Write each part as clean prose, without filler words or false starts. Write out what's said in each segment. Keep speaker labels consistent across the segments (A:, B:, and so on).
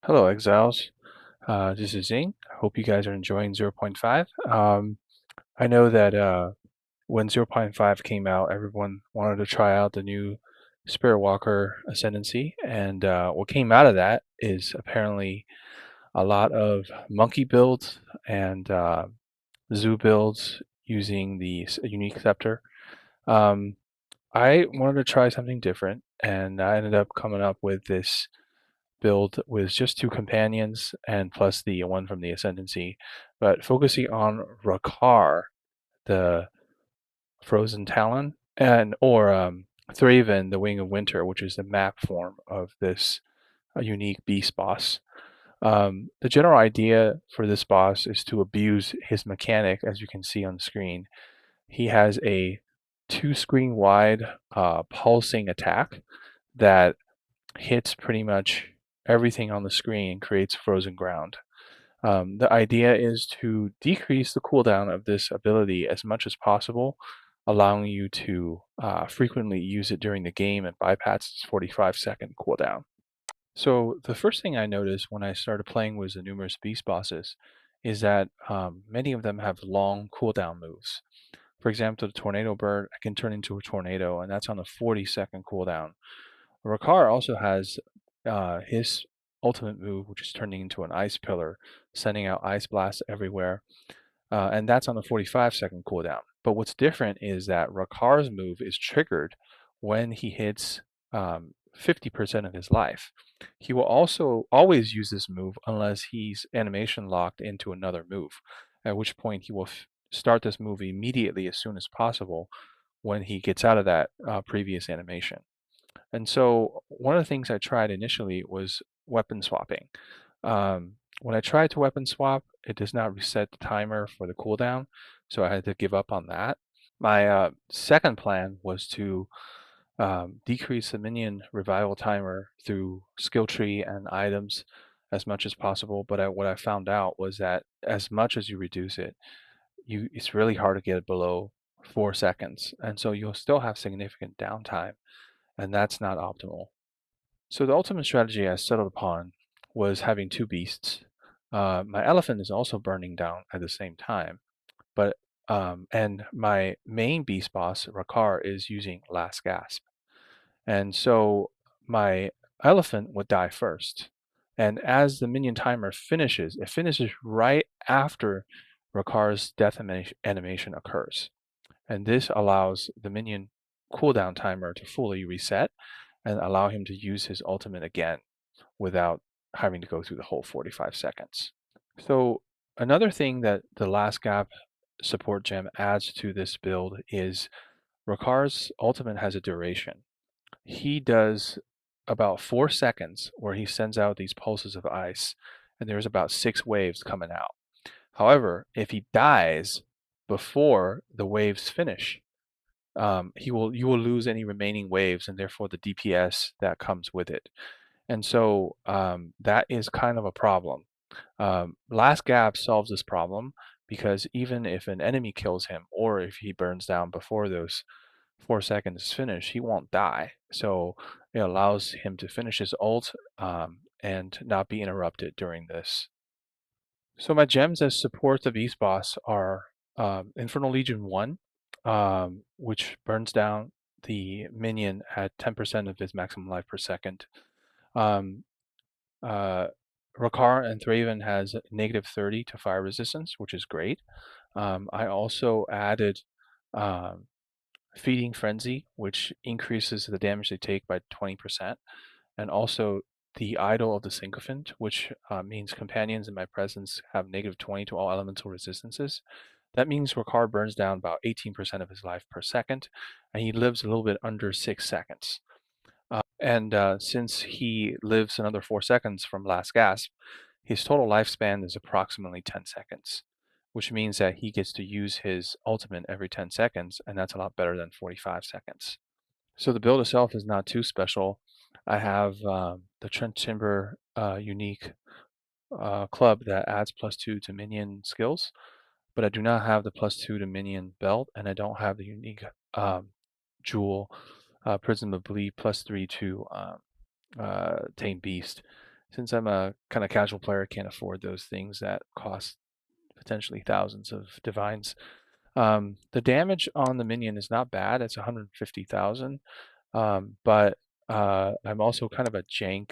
A: Hello, Exiles. This is Zing. I hope you guys are enjoying 0.5. I know that when 0.5 came out, everyone wanted to try out the new Spirit Walker Ascendancy, and what came out of that is apparently a lot of monkey builds and zoo builds using the unique scepter. Um, I wanted to try something different, and I ended up coming up with this build with just two companions and plus the one from the Ascendancy, but focusing on Rakkar, the Frozen Talon, and or Thraven, the Wing of Winter, which is the map form of this unique beast boss. The general idea for this boss is to abuse his mechanic, as you can see on the screen. He has a two screen wide pulsing attack that hits pretty much everything on the screen and creates frozen ground. The idea is to decrease the cooldown of this ability as much as possible, allowing you to frequently use it during the game and bypass its 45-second cooldown. So the first thing I noticed when I started playing with the numerous beast bosses is that many of them have long cooldown moves. For example, the tornado bird, I can turn into a tornado, and that's on a 40-second cooldown. Rakkar also has his ultimate move, which is turning into an ice pillar, sending out ice blasts everywhere, and that's on a 45-second cooldown. But what's different is that Rakkar's move is triggered when he hits 50% of his life. He will also always use this move unless he's animation locked into another move, at which point he will start this move immediately as soon as possible when he gets out of that previous animation. And so one of the things I tried initially was weapon swapping. When I tried to weapon swap, it does not reset the timer for the cooldown, so I had to give up on that. My second plan was to decrease the minion revival timer through skill tree and items as much as possible. But what I found out was that as much as you reduce it, it's really hard to get it below 4 seconds, and so you'll still have significant downtime, and that's not optimal. So the ultimate strategy I settled upon was having two beasts. My elephant is also burning down at the same time, but and my main beast boss, Rakkar, is using last gasp. And so my elephant would die first. And as the minion timer finishes, it finishes right after Rakkar's death animation occurs. And this allows the minion cooldown timer to fully reset and allow him to use his ultimate again without having to go through the whole 45 seconds. So another thing that the last gap support gem adds to this build is Rakkar's ultimate has a duration. He does about 4 seconds where he sends out these pulses of ice, and there's about 6 waves coming out. However, if he dies before the waves finish, you will lose any remaining waves and therefore the DPS that comes with it. And so that is kind of a problem. Last Gap solves this problem because even if an enemy kills him or if he burns down before those 4 seconds finish, he won't die. So it allows him to finish his ult and not be interrupted during this. So my gems that support the Beast Boss are Infernal Legion 1, which burns down the minion at 10% of his maximum life per second. Um, uh, Rakkar and Thraven has -30 to fire resistance, which is great. I also added um, Feeding Frenzy, which increases the damage they take by 20%, and also the Idol of the Sycophant, which means companions in my presence have -20 to all elemental resistances. That means Rakkar burns down about 18% of his life per second, and he lives a little bit under 6 seconds. And since he lives another 4 seconds from last gasp, his total lifespan is approximately 10 seconds, which means that he gets to use his ultimate every 10 seconds, and that's a lot better than 45 seconds. So the build itself is not too special. I have the Trent Timber unique club that adds +2 to minion skills, but I do not have the +2 to minion belt, and I don't have the unique jewel Prism of Belief +3 to Tame Beast. since I'm a kind of casual player, I can't afford those things that cost potentially thousands of divines. The damage on the minion is not bad. It's 150,000, but I'm also kind of a jank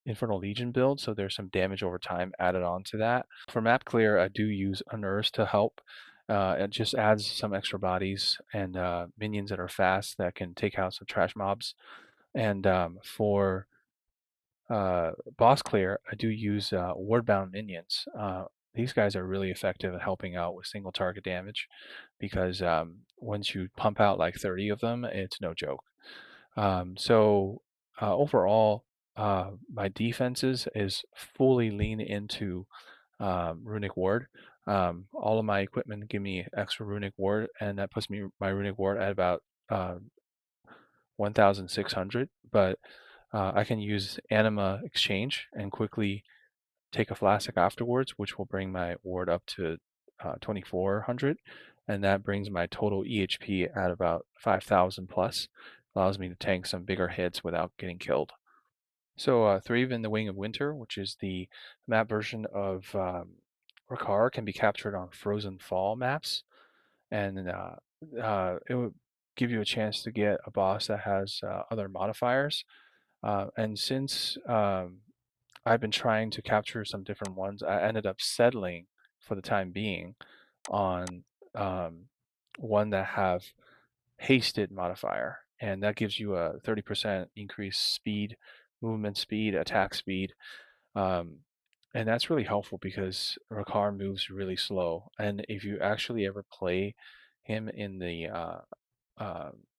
A: Infernal Legion build, so there's some damage over time added on to that. For map clear, I do use Unearth to help. It just adds some extra bodies and minions that are fast that can take out some trash mobs. And for boss clear, I do use wardbound minions. These guys are really effective at helping out with single target damage because once you pump out like 30 of them, it's no joke. Overall, my defenses is fully lean into runic ward. All of my equipment give me extra runic ward, and that puts me my runic ward at about 1,600. But I can use Anima Exchange and quickly take a flask afterwards, which will bring my ward up to 2,400, and that brings my total EHP at about 5,000 plus. Allows me to tank some bigger hits without getting killed. So Thrive in the Wing of Winter, which is the map version of Rakkar, can be captured on Frozen Fall maps, and it would give you a chance to get a boss that has other modifiers. And since I've been trying to capture some different ones, I ended up settling for the time being on um, one that have hasted modifier, and that gives you a 30% increased speed, movement speed, attack speed, um, and that's really helpful because Rakkar moves really slow. And if you actually ever play him in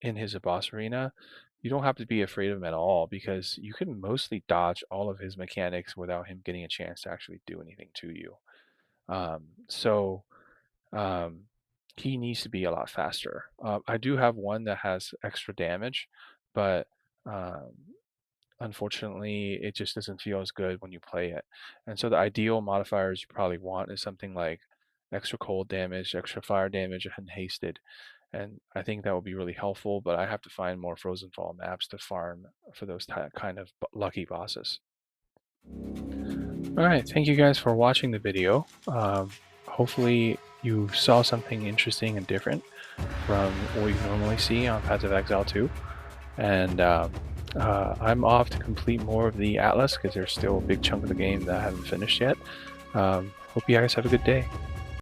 A: his boss arena, you don't have to be afraid of him at all because you can mostly dodge all of his mechanics without him getting a chance to actually do anything to you. Um, so um, he needs to be a lot faster. I do have one that has extra damage, but um, unfortunately, it just doesn't feel as good when you play it. And so the ideal modifiers you probably want is something like extra cold damage, extra fire damage, and hasted. And I think that would be really helpful, but I have to find more Frozen Fall maps to farm for those kind of lucky bosses. All right, thank you guys for watching the video. Hopefully you saw something interesting and different from what you normally see on Paths of Exile 2. And I'm off to complete more of the Atlas because there's still a big chunk of the game that I haven't finished yet. Hope you guys have a good day.